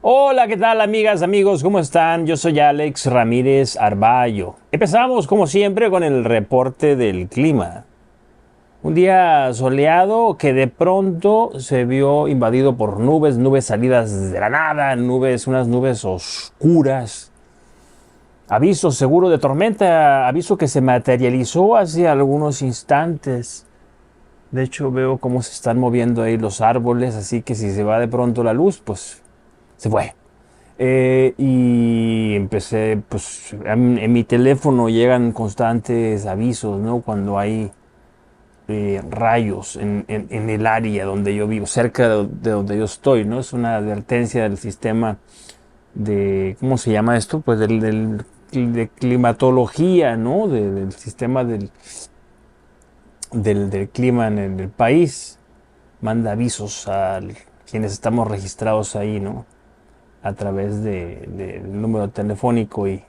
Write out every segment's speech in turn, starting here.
Hola, ¿qué tal amigas, amigos? ¿Cómo están? Yo soy Alex Ramírez Arballo. Empezamos como siempre con el reporte del clima. Un día soleado que de pronto se vio invadido por nubes, nubes salidas de la nada, unas nubes oscuras. Aviso seguro de tormenta, aviso que se materializó hace algunos instantes. De hecho veo cómo se están moviendo ahí los árboles, así que si se va de pronto la luz, pues se fue. Y empecé, pues en mi teléfono llegan constantes avisos, ¿no? Cuando hay rayos en el área donde yo vivo, cerca de donde yo estoy, ¿no? Es una advertencia del sistema de, ¿cómo se llama esto? Pues de climatología, ¿no? Del sistema del clima en el país. Manda avisos a quienes estamos registrados ahí, ¿no? A través del número telefónico y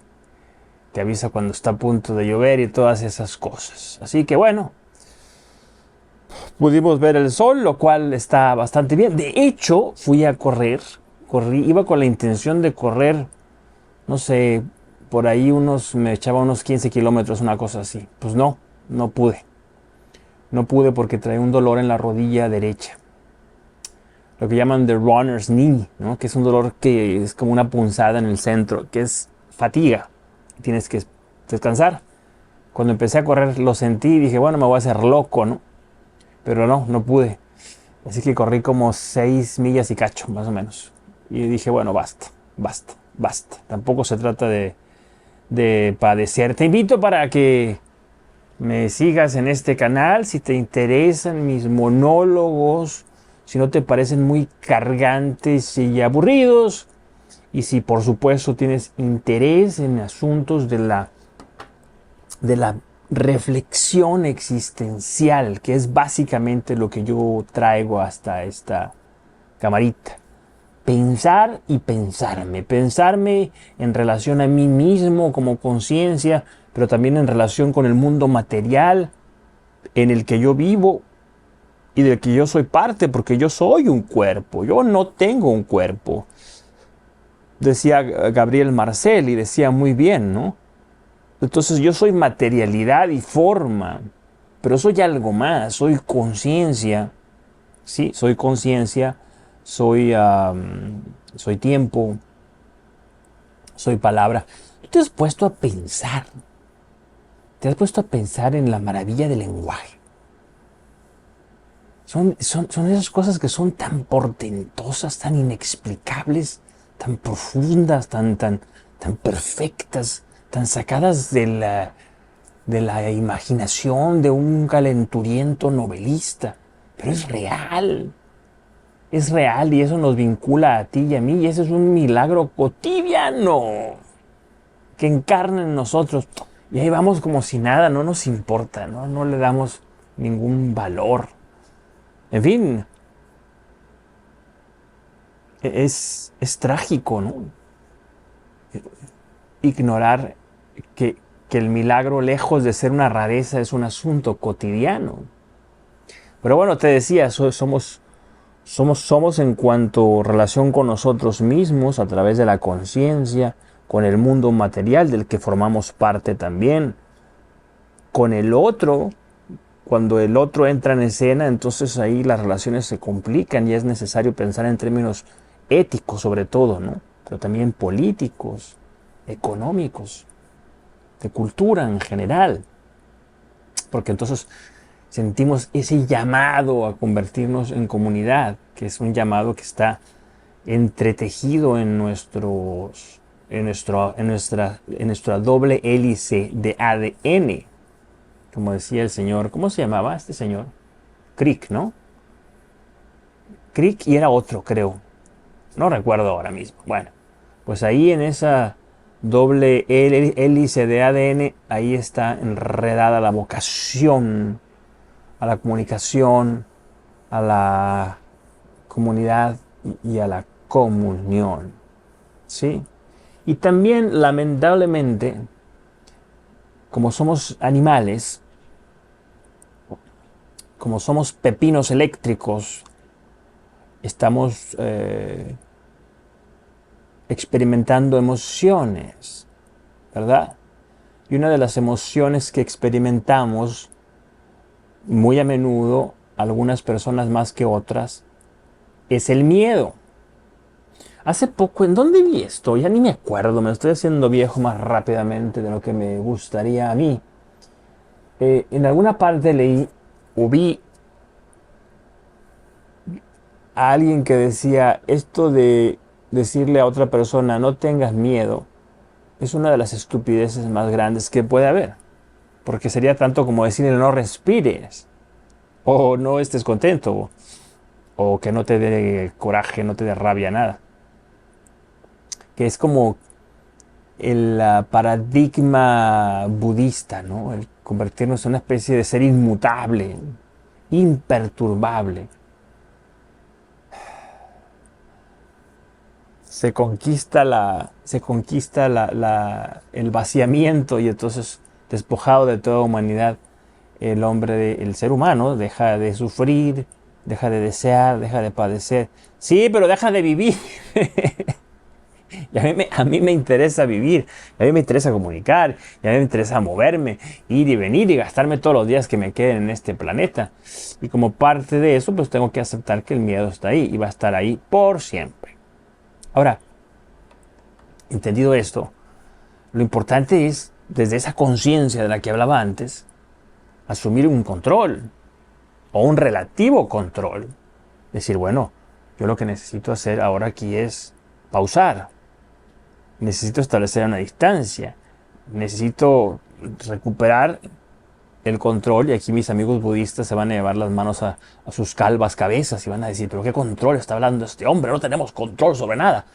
te avisa cuando está a punto de llover y todas esas cosas. Así que bueno, pudimos ver el sol, lo cual está bastante bien. De hecho, fui a correr, iba con la intención de correr, no sé, por ahí me echaba unos 15 kilómetros, una cosa así. Pues no pude. No pude porque traía un dolor en la rodilla derecha. Lo que llaman the runner's knee, ¿no? Que es un dolor que es como una punzada en el centro, que es fatiga. Tienes que descansar. Cuando empecé a correr lo sentí y dije, bueno, me voy a hacer loco, ¿no? Pero no pude. Así que corrí como 6 millas y cacho, más o menos. Y dije, bueno, basta. Tampoco se trata de padecer. Te invito para que me sigas en este canal si te interesan mis monólogos, si no te parecen muy cargantes y aburridos, y si por supuesto tienes interés en asuntos de la reflexión existencial, que es básicamente lo que yo traigo hasta esta camarita. Pensar y pensarme en relación a mí mismo como conciencia, pero también en relación con el mundo material en el que yo vivo y del que yo soy parte, porque yo soy un cuerpo, yo no tengo un cuerpo. Decía Gabriel Marcel y decía muy bien, ¿no? Entonces yo soy materialidad y forma, pero soy algo más, soy conciencia, ¿sí? Soy conciencia, soy tiempo, soy palabra. ¿Tú te has puesto a pensar? ¿Te has puesto a pensar en la maravilla del lenguaje? Son esas cosas que son tan portentosas, tan inexplicables, tan profundas, tan perfectas, tan sacadas de la imaginación de un calenturiento novelista. Pero es real y eso nos vincula a ti y a mí y ese es un milagro cotidiano que encarna en nosotros. Y ahí vamos como si nada, no nos importa, no le damos ningún valor. En fin, es trágico, ¿no? Ignorar que, que el milagro, lejos de ser una rareza, es un asunto cotidiano. Pero bueno, te decía, somos en cuanto a relación con nosotros mismos, a través de la conciencia, con el mundo material del que formamos parte también, con el otro. Cuando el otro entra en escena, entonces ahí las relaciones se complican y es necesario pensar en términos éticos sobre todo, ¿no? Pero también políticos, económicos, de cultura en general. Porque entonces sentimos ese llamado a convertirnos en comunidad, que es un llamado que está entretejido en nuestra doble hélice de ADN. Como decía el señor, ¿cómo se llamaba este señor? Crick, ¿no? Crick y era otro, creo. No recuerdo ahora mismo. Bueno, pues ahí en esa doble hélice de ADN, ahí está enredada la vocación a la comunicación, a la comunidad y a la comunión. ¿Sí? Y también, lamentablemente, como somos animales, como somos pepinos eléctricos, estamos experimentando emociones, ¿verdad? Y una de las emociones que experimentamos muy a menudo, algunas personas más que otras, es el miedo. Hace poco, ¿en dónde vi esto? Ya ni me acuerdo, me estoy haciendo viejo más rápidamente de lo que me gustaría a mí. En alguna parte leí o vi a alguien que decía, esto de decirle a otra persona, no tengas miedo, es una de las estupideces más grandes que puede haber. Porque sería tanto como decirle, no respires, o no estés contento, o que no te dé coraje, no te dé rabia, nada. Que es como el paradigma budista, ¿no? El convertirnos en una especie de ser inmutable, imperturbable. El vaciamiento y entonces, despojado de toda humanidad, el ser humano deja de sufrir, deja de desear, deja de padecer. Sí, pero deja de vivir. Y a mí me interesa vivir, y a mí me interesa comunicar, y a mí me interesa moverme, ir y venir y gastarme todos los días que me queden en este planeta. Y como parte de eso, pues tengo que aceptar que el miedo está ahí y va a estar ahí por siempre. Ahora, entendido esto, lo importante es, desde esa conciencia de la que hablaba antes, asumir un control o un relativo control. Decir, bueno, yo lo que necesito hacer ahora aquí es pausar. Necesito establecer una distancia. Necesito recuperar el control. Y aquí mis amigos budistas se van a llevar las manos a sus calvas cabezas y van a decir, pero ¿qué control está hablando este hombre? No tenemos control sobre nada.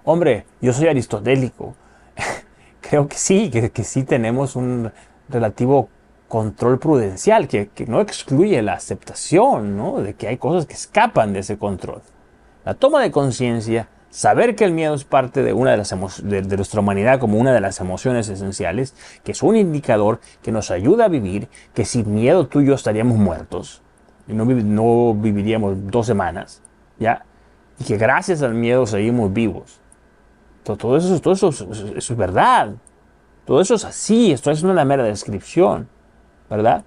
Hombre, yo soy aristotélico. Creo que sí tenemos un relativo control prudencial que no excluye la aceptación, ¿no? De que hay cosas que escapan de ese control. La toma de conciencia, saber que el miedo es parte de una de las de nuestra humanidad como una de las emociones esenciales, que es un indicador que nos ayuda a vivir, que sin miedo tú y yo estaríamos muertos y no viviríamos 2 semanas, ¿ya? Y que gracias al miedo seguimos vivos. Todo eso es verdad. Todo eso es así. Esto es una mera descripción, ¿verdad?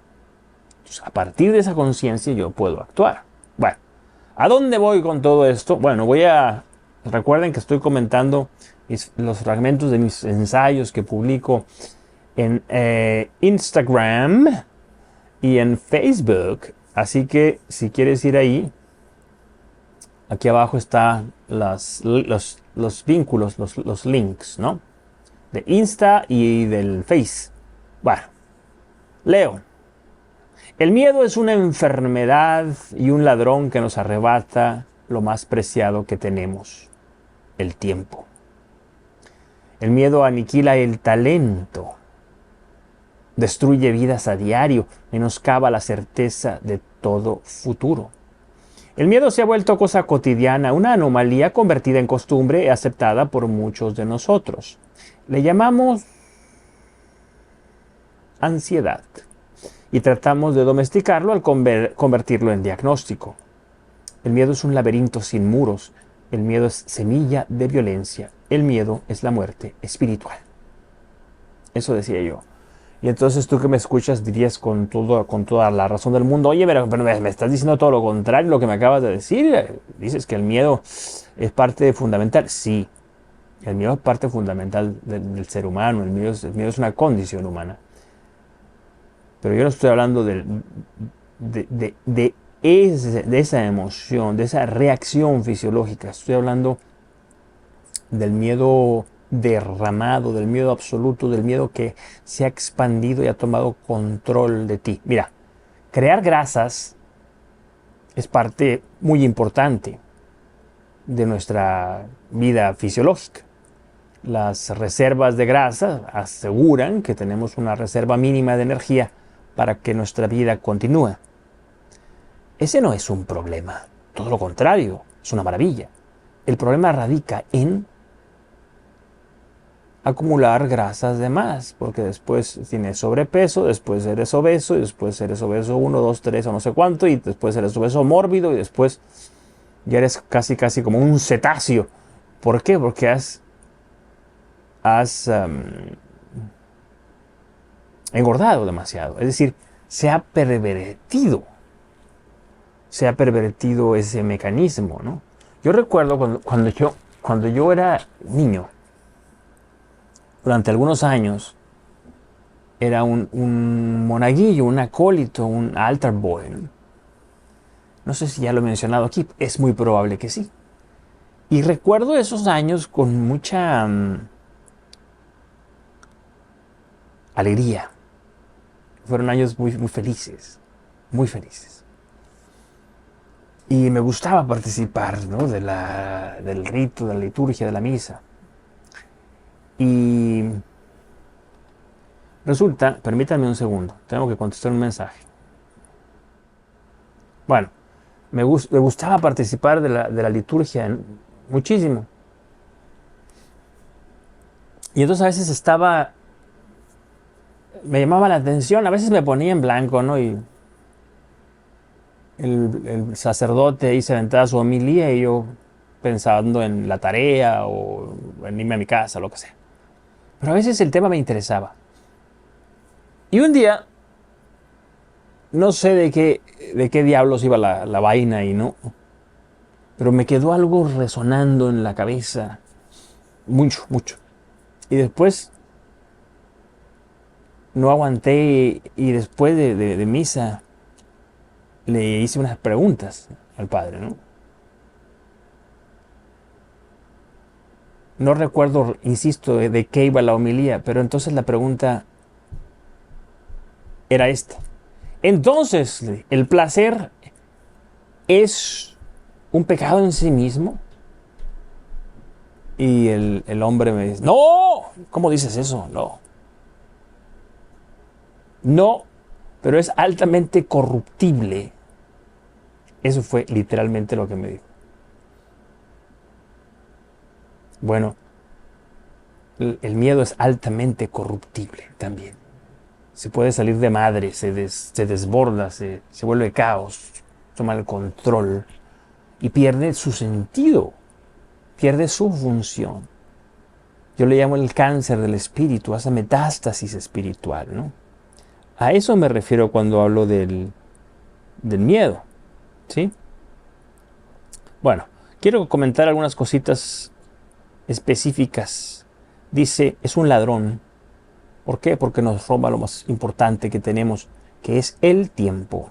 Entonces, a partir de esa conciencia yo puedo actuar. Bueno, ¿a dónde voy con todo esto? Bueno, recuerden que estoy comentando los fragmentos de mis ensayos que publico en Instagram y en Facebook. Así que si quieres ir ahí, aquí abajo están los vínculos, los links, ¿no? De Insta y del Face. Bueno, leo. El miedo es una enfermedad y un ladrón que nos arrebata lo más preciado que tenemos, el tiempo. El miedo aniquila el talento, destruye vidas a diario, menoscaba la certeza de todo futuro. El miedo se ha vuelto cosa cotidiana, una anomalía convertida en costumbre y aceptada por muchos de nosotros. Le llamamos ansiedad y tratamos de domesticarlo al convertirlo en diagnóstico. El miedo es un laberinto sin muros. El miedo es semilla de violencia. El miedo es la muerte espiritual. Eso decía yo. Y entonces tú que me escuchas dirías con toda la razón del mundo, oye, pero me estás diciendo todo lo contrario, lo que me acabas de decir. Dices que el miedo es parte fundamental. Sí, el miedo es parte fundamental del ser humano. El miedo es una condición humana. Pero yo no estoy hablando de esa emoción, de esa reacción fisiológica. Estoy hablando del miedo derramado, del miedo absoluto, del miedo que se ha expandido y ha tomado control de ti. Mira, crear grasas es parte muy importante de nuestra vida fisiológica. Las reservas de grasa aseguran que tenemos una reserva mínima de energía para que nuestra vida continúe. Ese no es un problema, todo lo contrario, es una maravilla. El problema radica en acumular grasas de más, porque después tienes sobrepeso, después eres obeso, y después eres obeso 1, 2, 3 o no sé cuánto, y después eres obeso mórbido, y después ya eres casi como un cetáceo. ¿Por qué? Porque has has engordado demasiado. Es decir, se ha pervertido ese mecanismo, ¿no? Yo recuerdo cuando yo era niño, durante algunos años, era un monaguillo, un acólito, un altar boy, ¿no? No sé si ya lo he mencionado aquí, es muy probable que sí. Y recuerdo esos años con mucha alegría. Fueron años muy, muy felices, muy felices. Y me gustaba participar, ¿no?, del rito, de la liturgia, de la misa. Y resulta, permítanme un segundo, tengo que contestar un mensaje. Bueno, me gustaba participar de la liturgia muchísimo. Y entonces a veces me llamaba la atención, a veces me ponía en blanco, ¿no? Y el sacerdote ahí se aventaba su homilía y yo pensando en la tarea o en irme a mi casa, lo que sea. Pero a veces el tema me interesaba. Y un día, no sé de qué diablos iba la vaina y no, pero me quedó algo resonando en la cabeza, mucho, mucho. Y después no aguanté y después de misa le hice unas preguntas al padre, ¿no? No recuerdo, insisto, de qué iba la homilía, pero entonces la pregunta era esta. Entonces, ¿el placer es un pecado en sí mismo? Y el hombre me dice, no, ¿cómo dices eso? No. No, pero es altamente corruptible. Eso fue literalmente lo que me dijo. Bueno, el miedo es altamente corruptible también. Se puede salir de madre, se desborda, se vuelve caos, toma el control y pierde su sentido, pierde su función. Yo le llamo el cáncer del espíritu, esa metástasis espiritual, ¿no? A eso me refiero cuando hablo del miedo, ¿sí? Bueno, quiero comentar algunas cositas específicas. Dice, es un ladrón. ¿Por qué? Porque nos roba lo más importante que tenemos, que es el tiempo.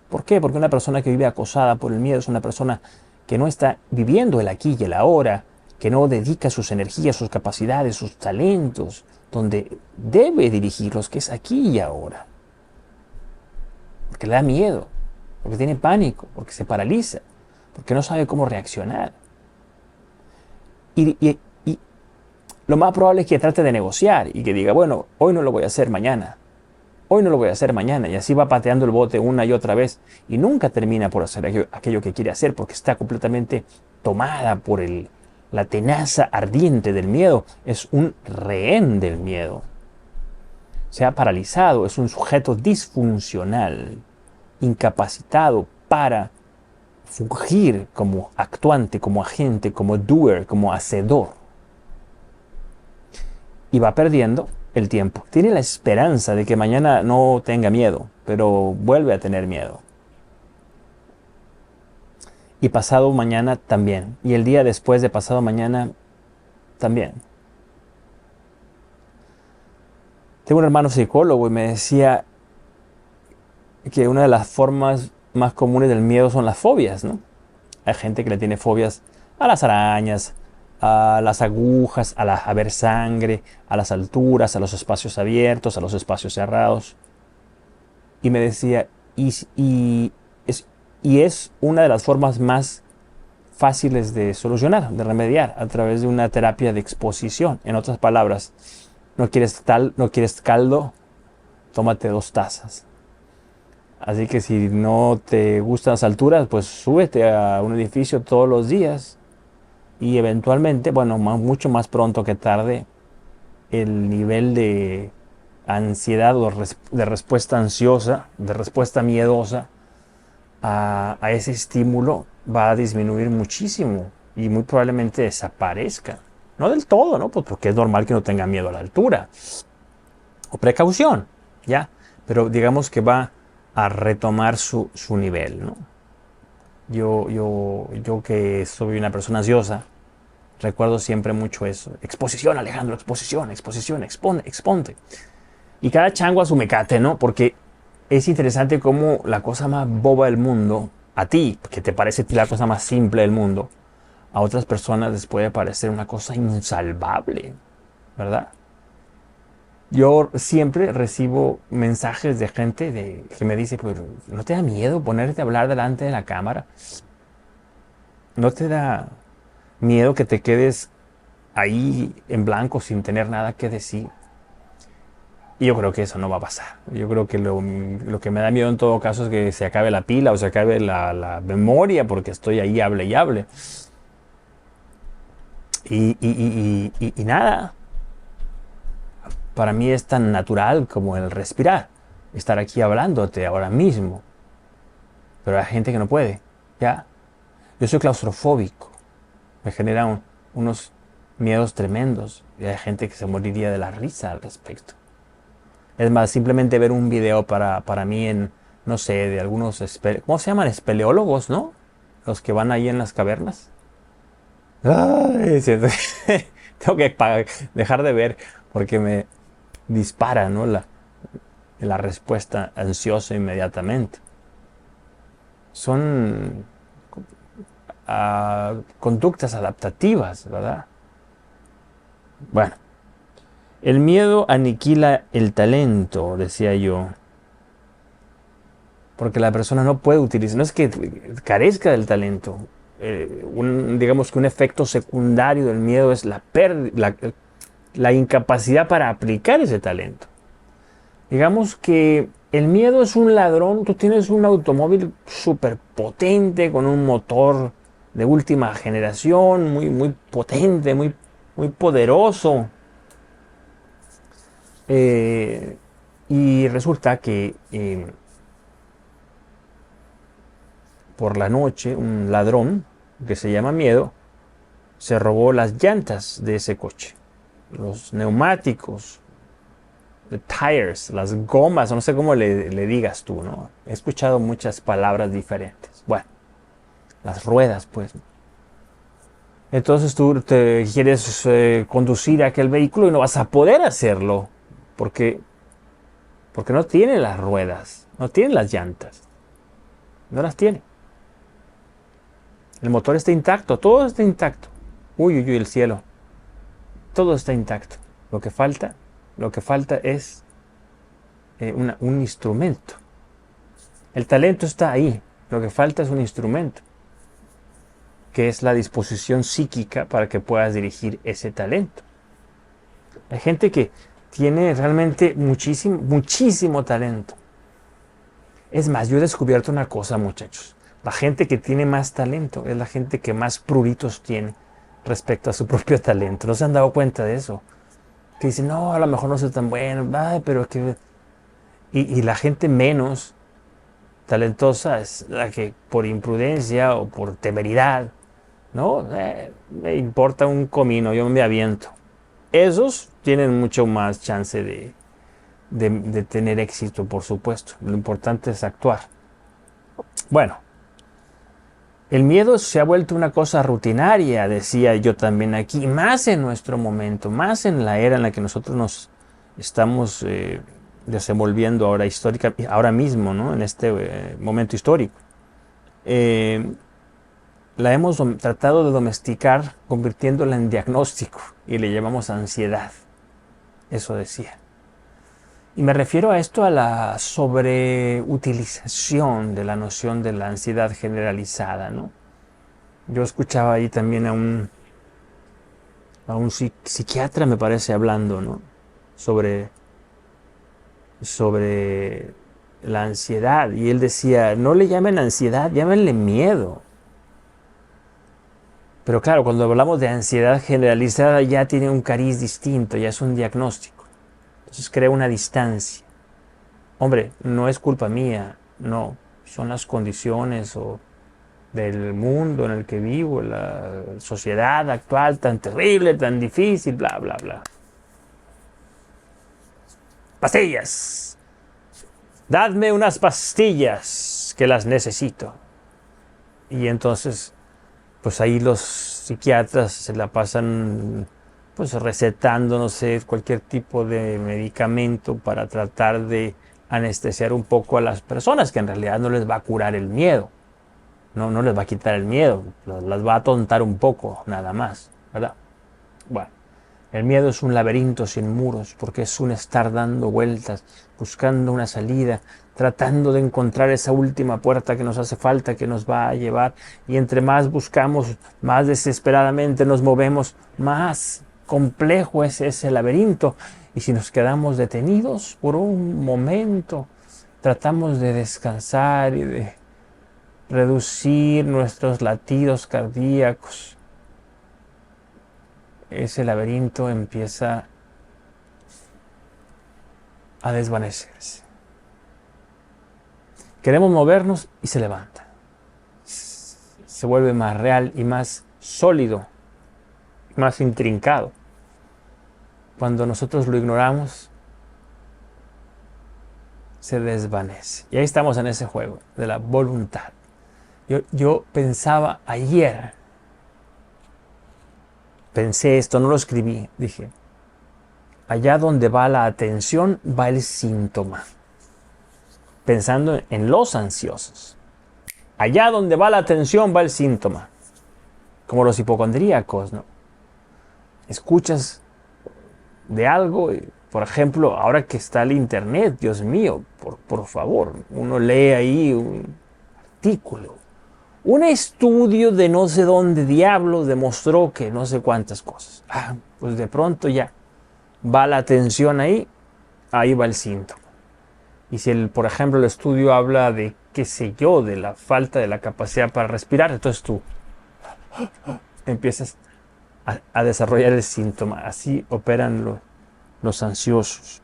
¿Por qué? Porque una persona que vive acosada por el miedo es una persona que no está viviendo el aquí y el ahora, que no dedica sus energías, sus capacidades, sus talentos, donde debe dirigirlos, que es aquí y ahora. Porque le da miedo, porque tiene pánico, porque se paraliza, porque no sabe cómo reaccionar. Y lo más probable es que trate de negociar y que diga, bueno, hoy no lo voy a hacer mañana. Hoy no lo voy a hacer mañana. Y así va pateando el bote una y otra vez. Y nunca termina por hacer aquello que quiere hacer porque está completamente tomada por la tenaza ardiente del miedo. Es un rehén del miedo. Se ha paralizado. Es un sujeto disfuncional, incapacitado para fungir como actuante, como agente, como doer, como hacedor. Y va perdiendo el tiempo. Tiene la esperanza de que mañana no tenga miedo, pero vuelve a tener miedo. Y pasado mañana también. Y el día después de pasado mañana también. Tengo un hermano psicólogo y me decía que una de las formas más comunes del miedo son las fobias, ¿no? Hay gente que le tiene fobias a las arañas, a las agujas, a ver sangre, a las alturas, a los espacios abiertos, a los espacios cerrados. Y me decía, y es una de las formas más fáciles de solucionar, de remediar, a través de una terapia de exposición. En otras palabras, no quieres caldo, tómate 2 tazas. Así que si no te gustan las alturas, pues súbete a un edificio todos los días y eventualmente, bueno, mucho más pronto que tarde, el nivel de ansiedad o de respuesta ansiosa, de respuesta miedosa a ese estímulo va a disminuir muchísimo y muy probablemente desaparezca. No del todo, ¿no? Pues porque es normal que no tenga miedo a la altura. O precaución, ¿ya? Pero digamos que va a retomar su nivel, ¿no? Yo que soy una persona ansiosa, recuerdo siempre mucho eso. Exposición, Alejandro, exposición, exposición, exponte. Y cada chango a su mecate, ¿no? Porque es interesante cómo la cosa más boba del mundo, a ti, que te parece la cosa más simple del mundo, a otras personas les puede parecer una cosa insalvable, ¿verdad? Yo siempre recibo mensajes de gente que me dice, pues, ¿no te da miedo ponerte a hablar delante de la cámara? ¿No te da miedo que te quedes ahí en blanco sin tener nada que decir? Y yo creo que eso no va a pasar. Yo creo que lo que me da miedo en todo caso es que se acabe la pila o se acabe la memoria porque estoy ahí, hable y hable. Y nada, para mí es tan natural como el respirar, estar aquí hablándote ahora mismo. Pero hay gente que no puede, ¿ya? Yo soy claustrofóbico, me generan unos miedos tremendos y hay gente que se moriría de la risa al respecto. Es más, simplemente ver un video para mí en, no sé, de algunos, ¿cómo se llaman? Espeleólogos, ¿no? Los que van ahí en las cavernas. Ay, tengo que dejar de ver porque me dispara, ¿no? La respuesta ansiosa inmediatamente. Son conductas adaptativas, ¿verdad? Bueno, el miedo aniquila el talento, decía yo, porque la persona no puede utilizar, no es que carezca del talento, digamos que un efecto secundario del miedo es la incapacidad para aplicar ese talento. Digamos que el miedo es un ladrón, tú tienes un automóvil súper potente con un motor de última generación, muy potente, muy poderoso. Eh, y resulta que por la noche un ladrón que se llama miedo se robó las llantas de ese coche, los neumáticos, the tires, las gomas, no sé cómo le digas tú, ¿no? He escuchado muchas palabras diferentes. Bueno, las ruedas, pues. Entonces tú te quieres conducir aquel vehículo y no vas a poder hacerlo porque, porque no tiene las ruedas, no tiene las llantas, no las tiene. El motor está intacto, todo está intacto. Uy, uy, uy, el cielo. Todo está intacto. Lo que falta, lo que falta es un instrumento. El talento está ahí. Lo que falta es un instrumento, que es la disposición psíquica para que puedas dirigir ese talento. Hay gente que tiene realmente muchísimo, muchísimo talento. Es más, yo he descubierto una cosa, muchachos. La gente que tiene más talento es la gente que más pruritos tiene respecto a su propio talento. ¿No se han dado cuenta de eso? Que dicen, no, a lo mejor no soy tan bueno, ay, pero que... Y la gente menos talentosa es la que por imprudencia o por temeridad, ¿no? Me importa un comino, yo me aviento. Esos tienen mucho más chance de tener éxito, por supuesto. Lo importante es actuar. Bueno, el miedo se ha vuelto una cosa rutinaria, decía yo también aquí, más en nuestro momento, más en la era en la que nosotros nos estamos desenvolviendo ahora histórica, ahora mismo, ¿no? En este momento histórico. La hemos tratado de domesticar convirtiéndola en diagnóstico y le llamamos ansiedad. Eso decía. Y me refiero a esto, a la sobreutilización de la noción de la ansiedad generalizada, ¿no? Yo escuchaba ahí también a un psiquiatra, me parece, hablando, ¿no? Sobre la ansiedad. Y él decía, no le llamen ansiedad, llámenle miedo. Pero claro, cuando hablamos de ansiedad generalizada ya tiene un cariz distinto, ya es un diagnóstico. Entonces crea una distancia. Hombre, no es culpa mía, no, son las condiciones o del mundo en el que vivo, la sociedad actual tan terrible, tan difícil, bla, bla, bla. Pastillas. Dadme unas pastillas que las necesito. Y entonces, pues ahí los psiquiatras se la pasan pues recetando, no sé, cualquier tipo de medicamento para tratar de anestesiar un poco a las personas, que en realidad no les va a curar el miedo, no les va a quitar el miedo, las va a atontar un poco, nada más, ¿verdad? Bueno, el miedo es un laberinto sin muros, porque es un estar dando vueltas, buscando una salida, tratando de encontrar esa última puerta que nos hace falta, que nos va a llevar, y entre más buscamos, más desesperadamente nos movemos, más complejo es ese laberinto. Y si nos quedamos detenidos por un momento, tratamos de descansar y de reducir nuestros latidos cardíacos, ese laberinto empieza a desvanecerse. Queremos movernos y se levanta. Se vuelve más real y más sólido, más intrincado. Cuando nosotros lo ignoramos, se desvanece. Y ahí estamos en ese juego de la voluntad. Yo pensaba ayer, pensé esto, no lo escribí, dije, allá donde va la atención va el síntoma. Pensando en los ansiosos. Allá donde va la atención va el síntoma. Como los hipocondríacos, ¿no? Escuchas de algo, por ejemplo, ahora que está el internet, Dios mío, por favor, uno lee ahí un artículo. Un estudio de no sé dónde diablos demostró que no sé cuántas cosas. Pues de pronto ya va la atención ahí va el síntoma. Y si, por ejemplo, el estudio habla de, qué sé yo, de la falta de la capacidad para respirar, entonces tú empiezas a desarrollar el síntoma. Así operan los ansiosos.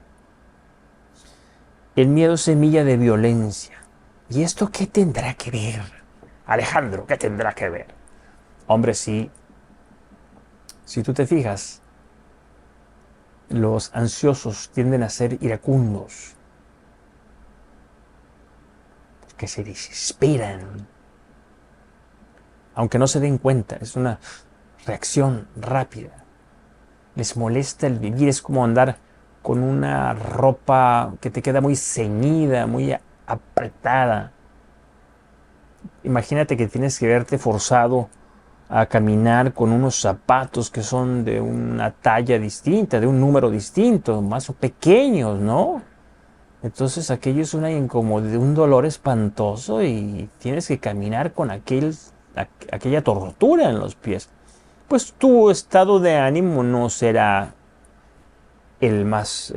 El miedo es semilla de violencia. ¿Y esto qué tendrá que ver? Alejandro, ¿qué tendrá que ver? Hombre, sí. Si tú te fijas, los ansiosos tienden a ser iracundos, que se desesperan, aunque no se den cuenta, es una reacción rápida. Les molesta el vivir, es como andar con una ropa que te queda muy ceñida, muy apretada. Imagínate que tienes que verte forzado a caminar con unos zapatos que son de una talla distinta, de un número distinto, más pequeños, ¿no? Entonces aquello es una incomodidad, un dolor espantoso y tienes que caminar con aquella tortura en los pies. Pues tu estado de ánimo no será el más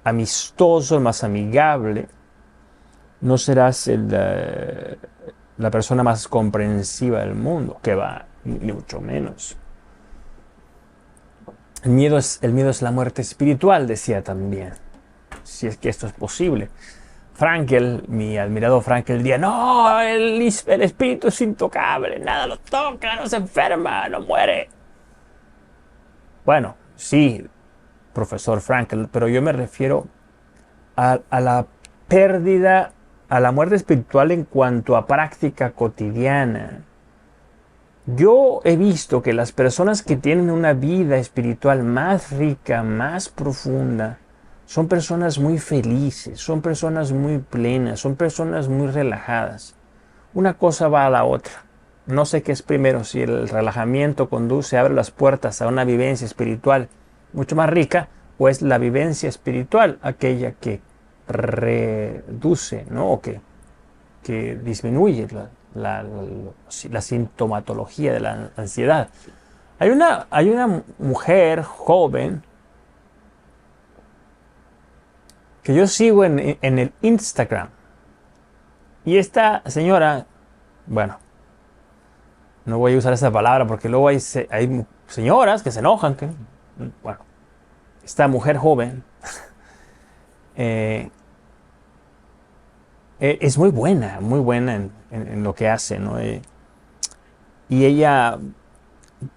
amistoso, el más amigable. No serás la persona más comprensiva del mundo, que va, ni mucho menos. El miedo es la muerte espiritual, decía también. Si es que esto es posible. Frankel, mi admirado Frankel, diría, no, el espíritu es intocable, nada lo toca, no se enferma, no muere. Bueno, sí, profesor Frankel, pero yo me refiero a la pérdida, a la muerte espiritual en cuanto a práctica cotidiana. Yo he visto que las personas que tienen una vida espiritual más rica, más profunda, son personas muy felices, son personas muy plenas, son personas muy relajadas. Una cosa va a la otra. No sé qué es primero, si el relajamiento abre las puertas a una vivencia espiritual mucho más rica, o es la vivencia espiritual aquella que reduce, ¿no? O que disminuye la sintomatología de la ansiedad. Hay una mujer joven que yo sigo en el Instagram. Y esta señora, bueno, no voy a usar esa palabra porque luego hay señoras que se enojan. Bueno, esta mujer joven es muy buena en lo que hace, ¿no? y ella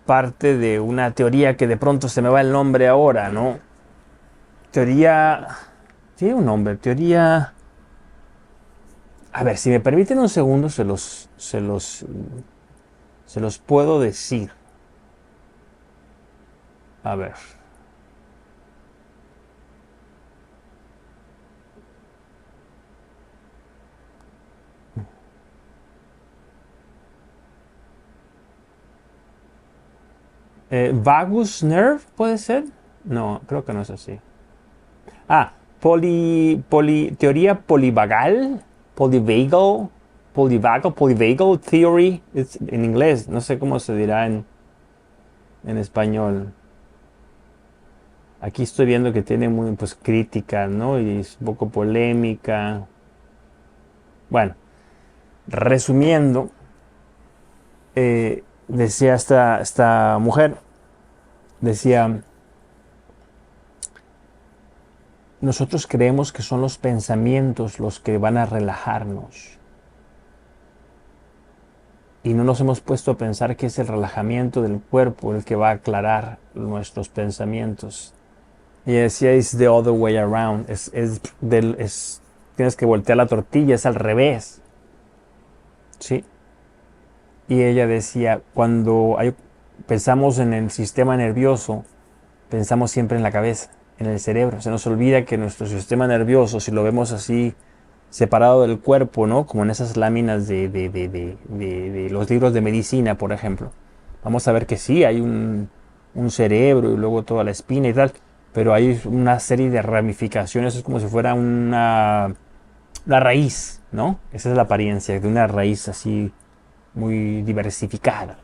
parte de una teoría que de pronto se me va el nombre ahora, ¿no? Teoría... Tiene un nombre, teoría... A ver, si me permiten un segundo, se los puedo decir. A ver. Vagus nerve, ¿puede ser? No, creo que no es así. Ah, teoría polivagal, polyvagal theory, en inglés, no sé cómo se dirá en español. Aquí estoy viendo que tiene muy, pues, crítica, ¿no? Y es un poco polémica. Bueno, resumiendo, decía esta mujer, decía, nosotros creemos que son los pensamientos los que van a relajarnos. Y no nos hemos puesto a pensar que es el relajamiento del cuerpo el que va a aclarar nuestros pensamientos. Y decía, it's the other way around. Tienes que voltear la tortilla, es al revés. ¿Sí? Y ella decía, cuando pensamos en el sistema nervioso, pensamos siempre en la cabeza, en el cerebro. Se nos olvida que nuestro sistema nervioso, si lo vemos así separado del cuerpo, ¿no? Como en esas láminas de los libros de medicina, por ejemplo. Vamos a ver que sí, hay un cerebro y luego toda la espina y tal, pero hay una serie de ramificaciones, es como si fuera una raíz, ¿no? Esa es la apariencia de una raíz así muy diversificada.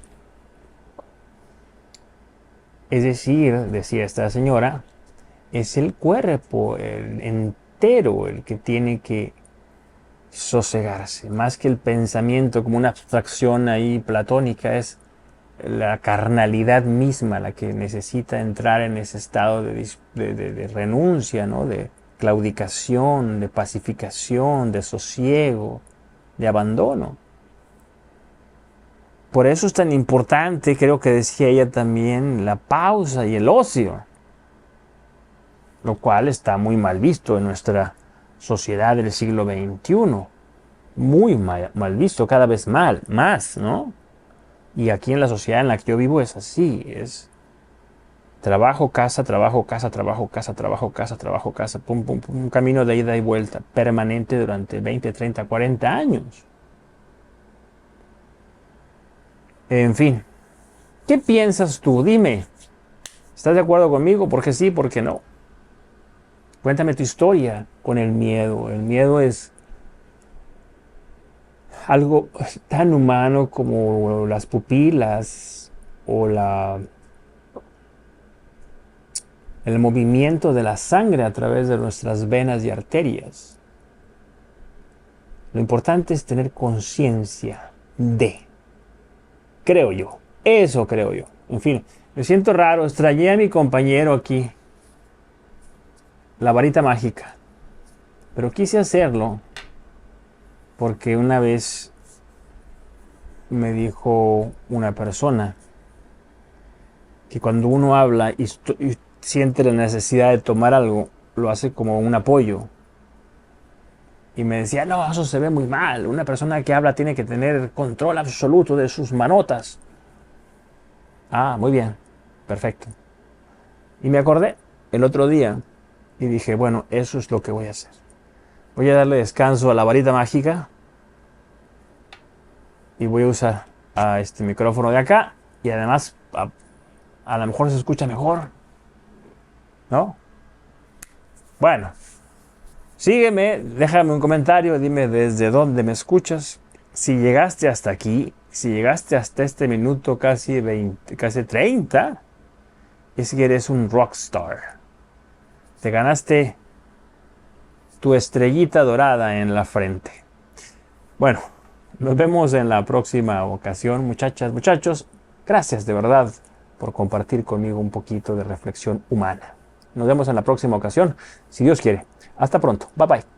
Es decir, decía esta señora, es el cuerpo entero el que tiene que sosegarse, más que el pensamiento como una abstracción ahí platónica, es la carnalidad misma la que necesita entrar en ese estado de renuncia, ¿no? De claudicación, de pacificación, de sosiego, de abandono. Por eso es tan importante, creo que decía ella también, la pausa y el ocio, lo cual está muy mal visto en nuestra sociedad del siglo XXI. Muy mal visto, cada vez más, ¿no? Y aquí en la sociedad en la que yo vivo es así, es trabajo, casa, trabajo, casa, trabajo, casa, trabajo, casa, trabajo, casa, pum, pum, pum, un camino de ida y vuelta permanente durante 20, 30, 40 años. En fin, ¿qué piensas tú? Dime, ¿estás de acuerdo conmigo? ¿Por qué sí, por qué no? Cuéntame tu historia con el miedo. El miedo es algo tan humano como las pupilas o el movimiento de la sangre a través de nuestras venas y arterias. Lo importante es tener conciencia creo yo, eso creo yo. En fin, me siento raro, extrañé a mi compañero aquí, la varita mágica, pero quise hacerlo porque una vez me dijo una persona que cuando uno habla y siente la necesidad de tomar algo, lo hace como un apoyo. Y me decía, no, eso se ve muy mal. Una persona que habla tiene que tener control absoluto de sus manotas. Ah, muy bien, perfecto. Y me acordé el otro día y dije, bueno, eso es lo que voy a hacer. Voy a darle descanso a la varita mágica y voy a usar a este micrófono de acá y además a lo mejor se escucha mejor, ¿no? Bueno, sígueme, déjame un comentario, dime desde dónde me escuchas. Si llegaste hasta aquí, si llegaste hasta este minuto casi 20, casi 30, es que eres un rockstar. Te ganaste tu estrellita dorada en la frente. Bueno, nos vemos en la próxima ocasión, muchachas, muchachos. Gracias de verdad por compartir conmigo un poquito de reflexión humana. Nos vemos en la próxima ocasión, si Dios quiere. Hasta pronto. Bye bye.